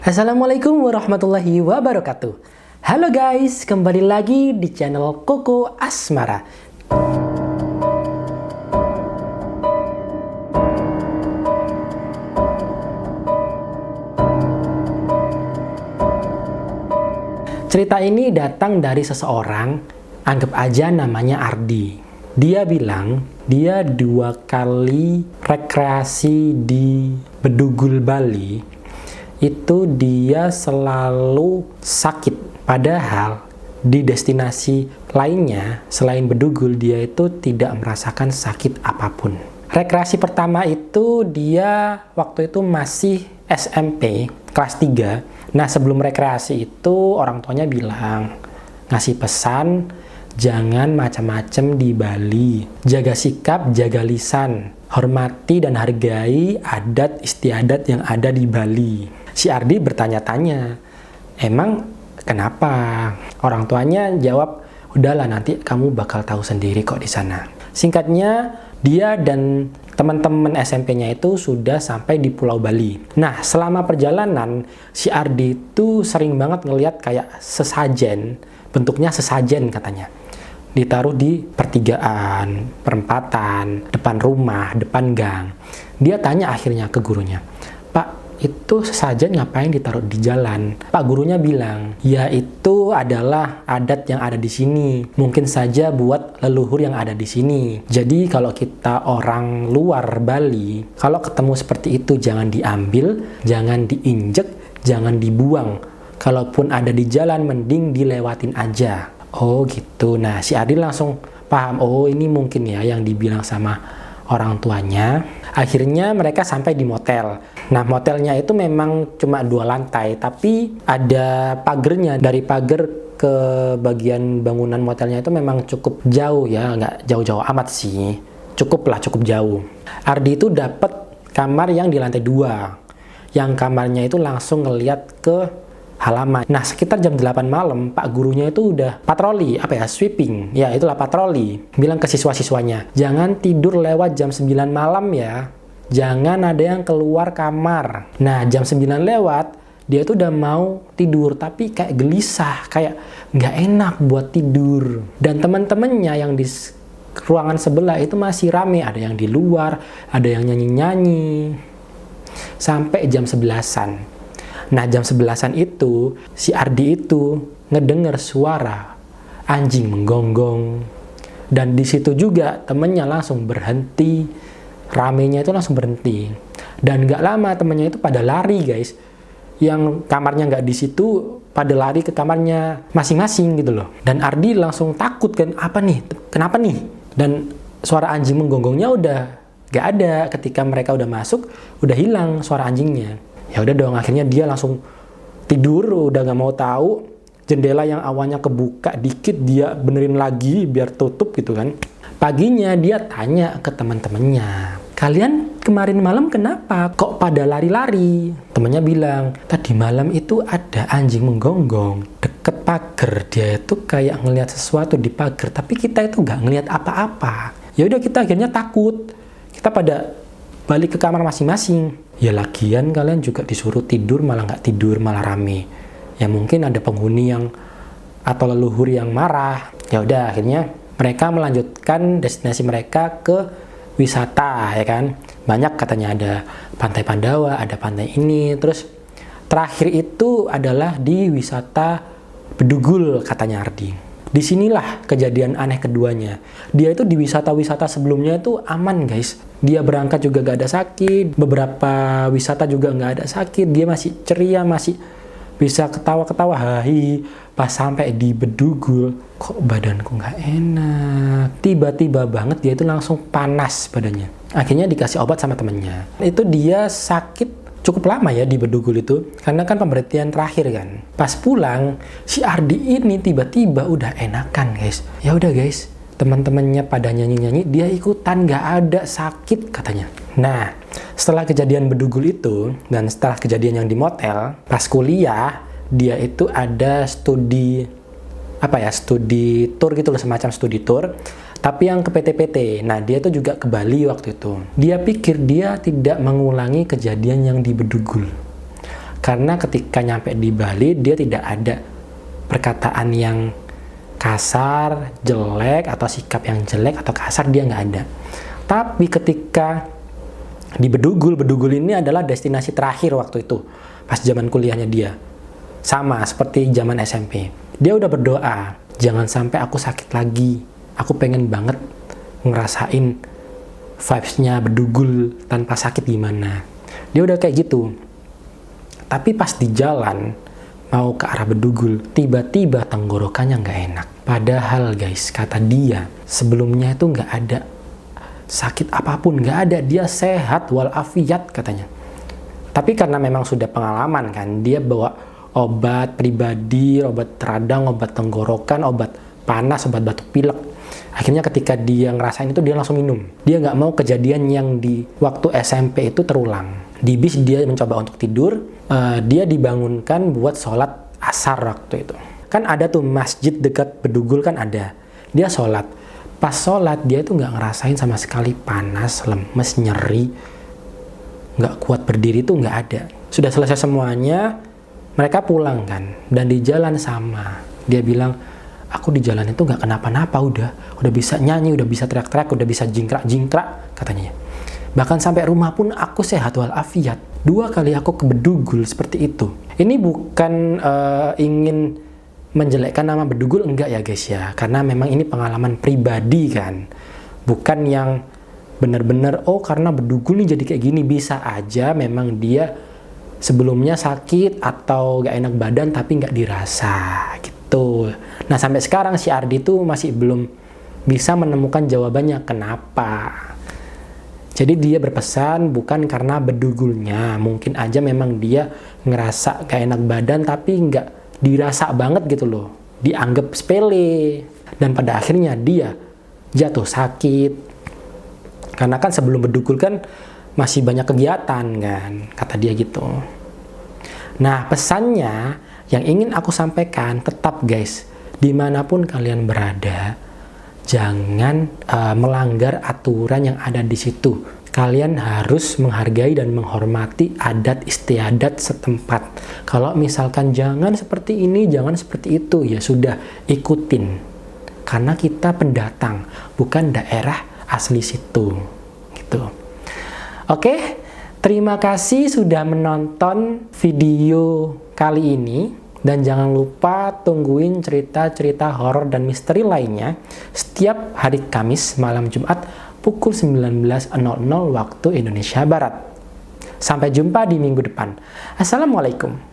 Assalamualaikum warahmatullahi wabarakatuh. Halo guys, kembali lagi di channel Koko Asmara. Cerita ini datang dari seseorang, anggap aja namanya Ardi. Dia bilang dia 2 kali rekreasi di Bedugul, Bali. Itu dia selalu sakit. Padahal di destinasi lainnya selain Bedugul dia itu tidak merasakan sakit apapun. Rekreasi pertama itu dia waktu itu masih SMP kelas 3. Nah, sebelum rekreasi itu orang tuanya bilang, ngasih pesan, jangan macam-macam di Bali. Jaga sikap, jaga lisan. Hormati dan hargai adat istiadat yang ada di Bali. Si Ardi bertanya-tanya, emang kenapa? Orang tuanya jawab, udahlah nanti kamu bakal tahu sendiri kok di sana. Singkatnya, dia dan teman-teman SMP-nya itu sudah sampai di Pulau Bali. Nah, selama perjalanan, si Ardi itu sering banget ngelihat kayak sesajen, bentuknya sesajen katanya. Ditaruh di pertigaan, perempatan, depan rumah, depan gang. Dia tanya akhirnya ke gurunya, Pak, itu sesajen ngapain ditaruh di jalan? Pak gurunya bilang, ya itu adalah adat yang ada di sini. Mungkin saja buat leluhur yang ada di sini. Jadi kalau kita orang luar Bali, kalau ketemu seperti itu jangan diambil, jangan diinjek, jangan dibuang. Kalaupun ada di jalan, mending dilewatin aja. Oh gitu. Nah, si Adil langsung paham, oh ini mungkin ya yang dibilang sama orang tuanya. Akhirnya mereka sampai di motel. Nah, motelnya itu memang cuma 2 lantai, tapi ada pagernya. Dari pagar ke bagian bangunan motelnya itu memang cukup jauh ya, nggak jauh-jauh amat sih. Cukup jauh. Ardi itu dapat kamar yang di lantai 2. Yang kamarnya itu langsung ngeliat ke halaman. Nah, sekitar jam 8 malam, Pak gurunya itu udah patroli, sweeping. Ya, itulah patroli. Bilang ke siswa-siswanya, jangan tidur lewat jam 9 malam ya. Jangan ada yang keluar kamar. Nah, jam 9 lewat, dia tuh udah mau tidur, tapi kayak gelisah, kayak nggak enak buat tidur. Dan teman-temannya yang di ruangan sebelah itu masih rame. Ada yang di luar, ada yang nyanyi-nyanyi. Sampai jam 11-an. Nah, jam 11-an itu, si Ardi itu ngedenger suara anjing menggonggong. Dan di situ juga temennya langsung berhenti. Ramenya itu langsung berhenti. Dan gak lama temennya itu pada lari, guys. Yang kamarnya gak di situ, pada lari ke kamarnya masing-masing gitu loh. Dan Ardi langsung takut kan, apa nih? Kenapa nih? Dan suara anjing menggonggongnya udah gak ada. Ketika mereka udah masuk, udah hilang suara anjingnya. Ya udah dong, akhirnya dia langsung tidur, udah gak mau tahu. Jendela yang awalnya kebuka dikit dia benerin lagi biar tutup gitu kan. Paginya dia tanya ke teman-temannya, kalian kemarin malam kenapa kok pada lari-lari? Temannya bilang, tadi malam itu ada anjing menggonggong deket pagar. Dia itu kayak ngelihat sesuatu di pagar, tapi kita itu gak ngelihat apa-apa. Ya udah, kita akhirnya takut. Kita pada balik ke kamar masing-masing. Ya lagian kalian juga disuruh tidur malah nggak tidur, malah rame. Ya mungkin ada penghuni yang atau leluhur yang marah. Ya udah, akhirnya mereka melanjutkan destinasi mereka ke wisata, ya kan. Banyak katanya, ada pantai Pandawa, ada pantai ini. Terus terakhir itu adalah di wisata Bedugul katanya Ardi. Disinilah kejadian aneh keduanya. Dia itu di wisata-wisata sebelumnya itu aman, guys. Dia berangkat juga gak ada sakit. Beberapa wisata juga gak ada sakit. Dia masih ceria, masih bisa ketawa-ketawa, hahi. Pas sampai di Bedugul, kok badanku gak enak. Tiba-tiba banget dia itu langsung panas badannya. Akhirnya dikasih obat sama temennya. Itu dia sakit cukup lama ya di Bedugul itu, karena kan pemberhentian terakhir kan. Pas pulang, si Ardi ini tiba-tiba udah enakan, guys. Ya udah guys, teman-temannya pada nyanyi-nyanyi, dia ikutan, gak ada sakit katanya. Nah, setelah kejadian Bedugul itu dan setelah kejadian yang di motel, pas kuliah dia itu ada studi studi tour gitu loh, semacam studi tour. Tapi yang ke PT-PT. Nah, dia tuh juga ke Bali waktu itu. Dia pikir dia tidak mengulangi kejadian yang di Bedugul. Karena ketika nyampe di Bali, dia tidak ada perkataan yang kasar, jelek, atau sikap yang jelek atau kasar, dia nggak ada. Tapi ketika di Bedugul ini adalah destinasi terakhir waktu itu, pas zaman kuliahnya dia. Sama seperti zaman SMP. Dia udah berdoa, jangan sampai aku sakit lagi. Aku pengen banget ngerasain vibes-nya Bedugul tanpa sakit gimana. Dia udah kayak gitu. Tapi pas di jalan, mau ke arah Bedugul, tiba-tiba tenggorokannya nggak enak. Padahal guys, kata dia, sebelumnya itu nggak ada sakit apapun, nggak ada, dia sehat walafiat katanya. Tapi karena memang sudah pengalaman kan, dia bawa obat pribadi, obat radang, obat tenggorokan, obat panas, obat batuk pilek. Akhirnya ketika dia ngerasain itu, dia langsung minum. Dia nggak mau kejadian yang di waktu SMP itu terulang. Di bis dia mencoba untuk tidur, dia dibangunkan buat sholat asar waktu itu. Kan ada tuh masjid dekat Bedugul kan ada. Dia sholat. Pas sholat dia itu nggak ngerasain sama sekali panas, lemes, nyeri, nggak kuat berdiri tuh nggak ada. Sudah selesai semuanya, mereka pulang kan. Dan di jalan sama, dia bilang, aku di jalan itu nggak kenapa-napa, udah bisa nyanyi, udah bisa teriak-teriak, udah bisa jingkrak-jingkrak katanya. Bahkan sampai rumah pun aku sehat walafiat. 2 kali aku ke Bedugul seperti itu. Ini bukan ingin menjelekkan nama Bedugul, enggak ya guys ya, karena memang ini pengalaman pribadi kan, bukan yang benar-benar karena Bedugul nih jadi kayak gini. Bisa aja memang dia sebelumnya sakit atau gak enak badan tapi nggak dirasa gitu. Nah sampai sekarang si Ardi tuh masih belum bisa menemukan jawabannya kenapa. Jadi dia berpesan bukan karena Bedugulnya, mungkin aja memang dia ngerasa gak enak badan tapi nggak dirasa banget gitu loh, dianggap sepele, dan pada akhirnya dia jatuh sakit. Karena kan sebelum Bedugul kan masih banyak kegiatan kan, kata dia gitu. Nah pesannya yang ingin aku sampaikan, tetap guys, dimanapun kalian berada, jangan melanggar aturan yang ada di situ. Kalian harus menghargai dan menghormati adat istiadat setempat. Kalau misalkan jangan seperti ini, jangan seperti itu, ya sudah ikutin. Karena kita pendatang, bukan daerah asli situ. Gitu. Oke, terima kasih sudah menonton video kali ini. Dan jangan lupa tungguin cerita-cerita horor dan misteri lainnya setiap hari Kamis malam Jumat pukul 19.00 waktu Indonesia Barat. Sampai jumpa di minggu depan. Assalamualaikum.